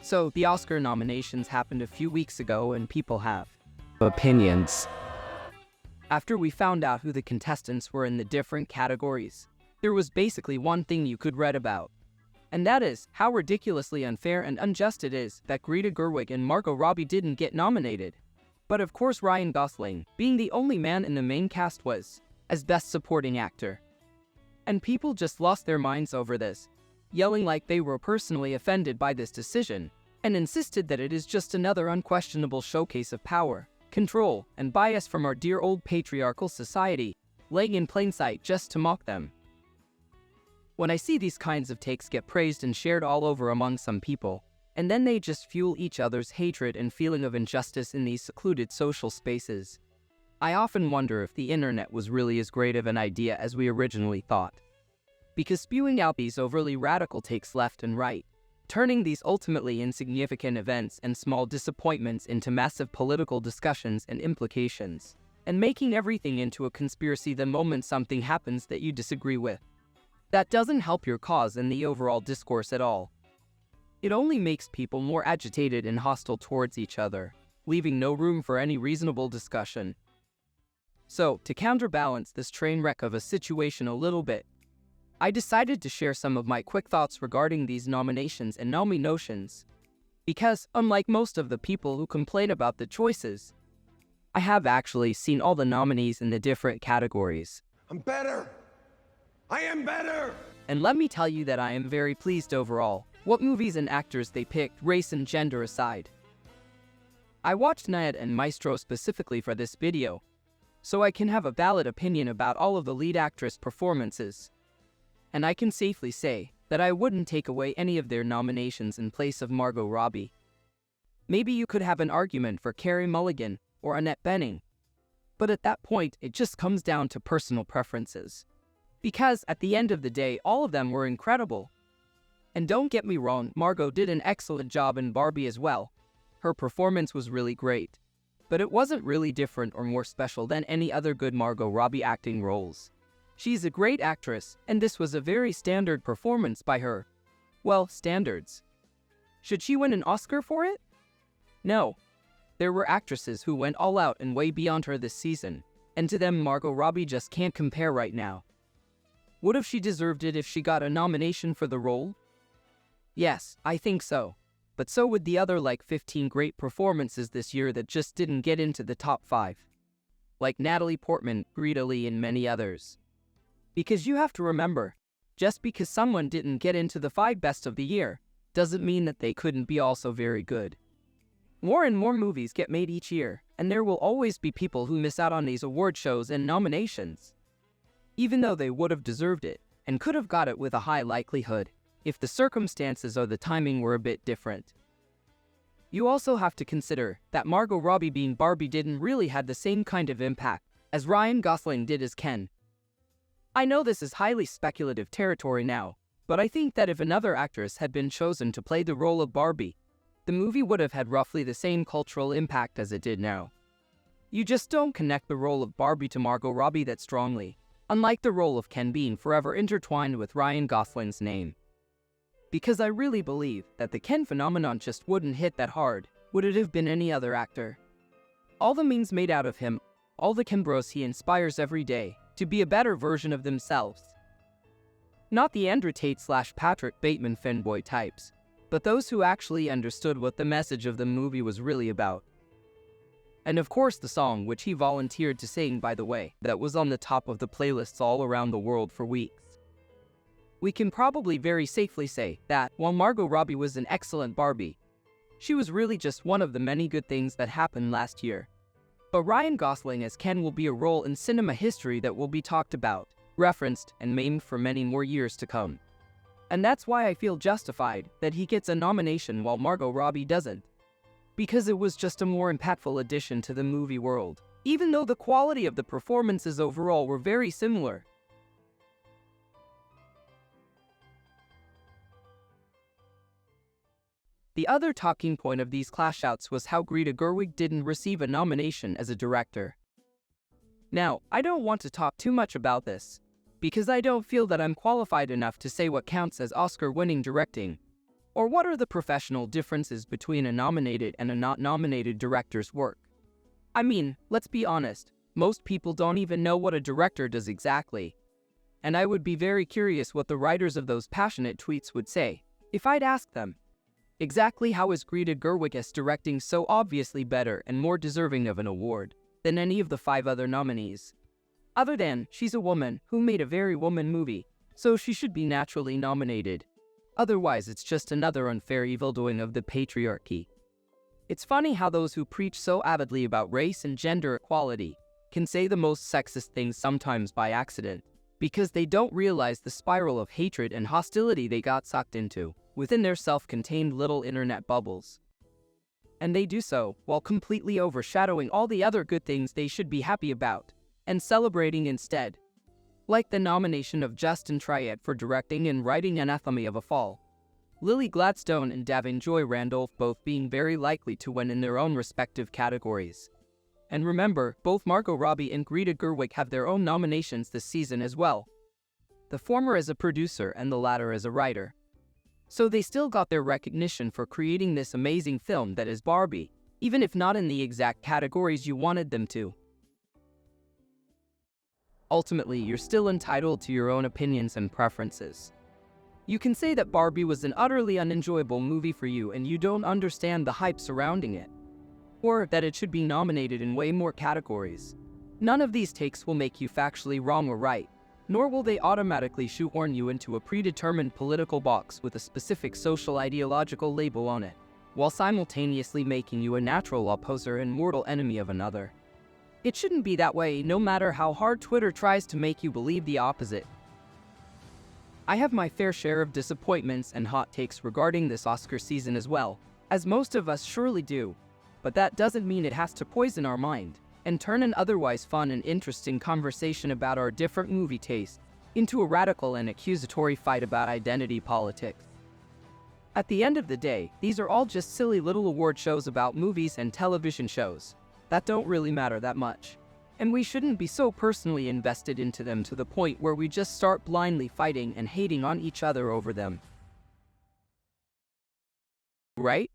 So, the Oscar nominations happened a few weeks ago and people have opinions. After we found out who the contestants were in the different categories, there was basically one thing you could read about. And that is how ridiculously unfair and unjust it is that Greta Gerwig and Margot Robbie didn't get nominated. But of course Ryan Gosling, being the only man in the main cast, was, as Best Supporting Actor. And people just lost their minds over this, yelling like they were personally offended by this decision, and insisted that it is just another unquestionable showcase of power, control, and bias from our dear old patriarchal society, laying in plain sight just to mock them. When I see these kinds of takes get praised and shared all over among some people, and then they just fuel each other's hatred and feeling of injustice in these secluded social spaces, I often wonder if the internet was really as great of an idea as we originally thought. Because spewing out these overly radical takes left and right, turning these ultimately insignificant events and small disappointments into massive political discussions and implications, and making everything into a conspiracy the moment something happens that you disagree with, that doesn't help your cause in the overall discourse at all. It only makes people more agitated and hostile towards each other, leaving no room for any reasonable discussion. So, to counterbalance this train wreck of a situation a little bit, I decided to share some of my quick thoughts regarding these nominations and nominations, because, unlike most of the people who complain about the choices, I have actually seen all the nominees in the different categories. I'm better! I am better! And let me tell you that I am very pleased overall, what movies and actors they picked, race and gender aside. I watched Nayad and Maestro specifically for this video, so I can have a valid opinion about all of the lead actress performances. And I can safely say that I wouldn't take away any of their nominations in place of Margot Robbie. Maybe you could have an argument for Carey Mulligan or Annette Bening, but at that point it just comes down to personal preferences. Because at the end of the day, all of them were incredible. And don't get me wrong, Margot did an excellent job in Barbie as well. Her performance was really great, but it wasn't really different or more special than any other good Margot Robbie acting roles. She's a great actress, and this was a very standard performance by her. Well, standards. Should she win an Oscar for it? No. There were actresses who went all out and way beyond her this season, and to them Margot Robbie just can't compare right now. Would have she deserved it if she got a nomination for the role? Yes, I think so. But so would the other 15 great performances this year that just didn't get into the top 5. Like Natalie Portman, Greta Lee, and many others. Because you have to remember, just because someone didn't get into the 5 best of the year, doesn't mean that they couldn't be also very good. More and more movies get made each year, and there will always be people who miss out on these award shows and nominations, even though they would have deserved it, and could have got it with a high likelihood, if the circumstances or the timing were a bit different. You also have to consider that Margot Robbie being Barbie didn't really have the same kind of impact as Ryan Gosling did as Ken. I know this is highly speculative territory now, but I think that if another actress had been chosen to play the role of Barbie, the movie would have had roughly the same cultural impact as it did now. You just don't connect the role of Barbie to Margot Robbie that strongly, unlike the role of Ken being forever intertwined with Ryan Gosling's name. Because I really believe that the Ken phenomenon just wouldn't hit that hard, would it have been any other actor. All the memes made out of him, all the Ken bros he inspires every day to be a better version of themselves. Not the Andrew Tate/Patrick Bateman fanboy types, but those who actually understood what the message of the movie was really about. And of course the song, which he volunteered to sing, by the way, that was on the top of the playlists all around the world for weeks. We can probably very safely say that, while Margot Robbie was an excellent Barbie, she was really just one of the many good things that happened last year. But Ryan Gosling as Ken will be a role in cinema history that will be talked about, referenced, and memed for many more years to come. And that's why I feel justified that he gets a nomination while Margot Robbie doesn't. Because it was just a more impactful addition to the movie world, even though the quality of the performances overall were very similar. The other talking point of these clash-outs was how Greta Gerwig didn't receive a nomination as a director. Now, I don't want to talk too much about this, because I don't feel that I'm qualified enough to say what counts as Oscar-winning directing. Or what are the professional differences between a nominated and a not nominated director's work? I mean, let's be honest, most people don't even know what a director does exactly. And I would be very curious what the writers of those passionate tweets would say if I'd ask them. Exactly how is Greta Gerwig's directing so obviously better and more deserving of an award than any of the 5 other nominees? Other than, she's a woman who made a very woman movie, so she should be naturally nominated. Otherwise, it's just another unfair evildoing of the patriarchy. It's funny how those who preach so avidly about race and gender equality can say the most sexist things sometimes by accident, because they don't realize the spiral of hatred and hostility they got sucked into within their self-contained little internet bubbles. And they do so while completely overshadowing all the other good things they should be happy about and celebrating instead. Like the nomination of Justin Triet for directing and writing Anatomy of a Fall. Lily Gladstone and Davin Joy Randolph both being very likely to win in their own respective categories. And remember, both Margot Robbie and Greta Gerwig have their own nominations this season as well. The former as a producer and the latter as a writer. So they still got their recognition for creating this amazing film that is Barbie, even if not in the exact categories you wanted them to. Ultimately, you're still entitled to your own opinions and preferences. You can say that Barbie was an utterly unenjoyable movie for you and you don't understand the hype surrounding it, or that it should be nominated in way more categories. None of these takes will make you factually wrong or right, nor will they automatically shoehorn you into a predetermined political box with a specific social ideological label on it, while simultaneously making you a natural opposer and mortal enemy of another. It shouldn't be that way, no matter how hard Twitter tries to make you believe the opposite. I have my fair share of disappointments and hot takes regarding this Oscar season as well, as most of us surely do, but that doesn't mean it has to poison our mind and turn an otherwise fun and interesting conversation about our different movie tastes into a radical and accusatory fight about identity politics. At the end of the day, these are all just silly little award shows about movies and television shows that don't really matter that much. And we shouldn't be so personally invested into them to the point where we just start blindly fighting and hating on each other over them. Right?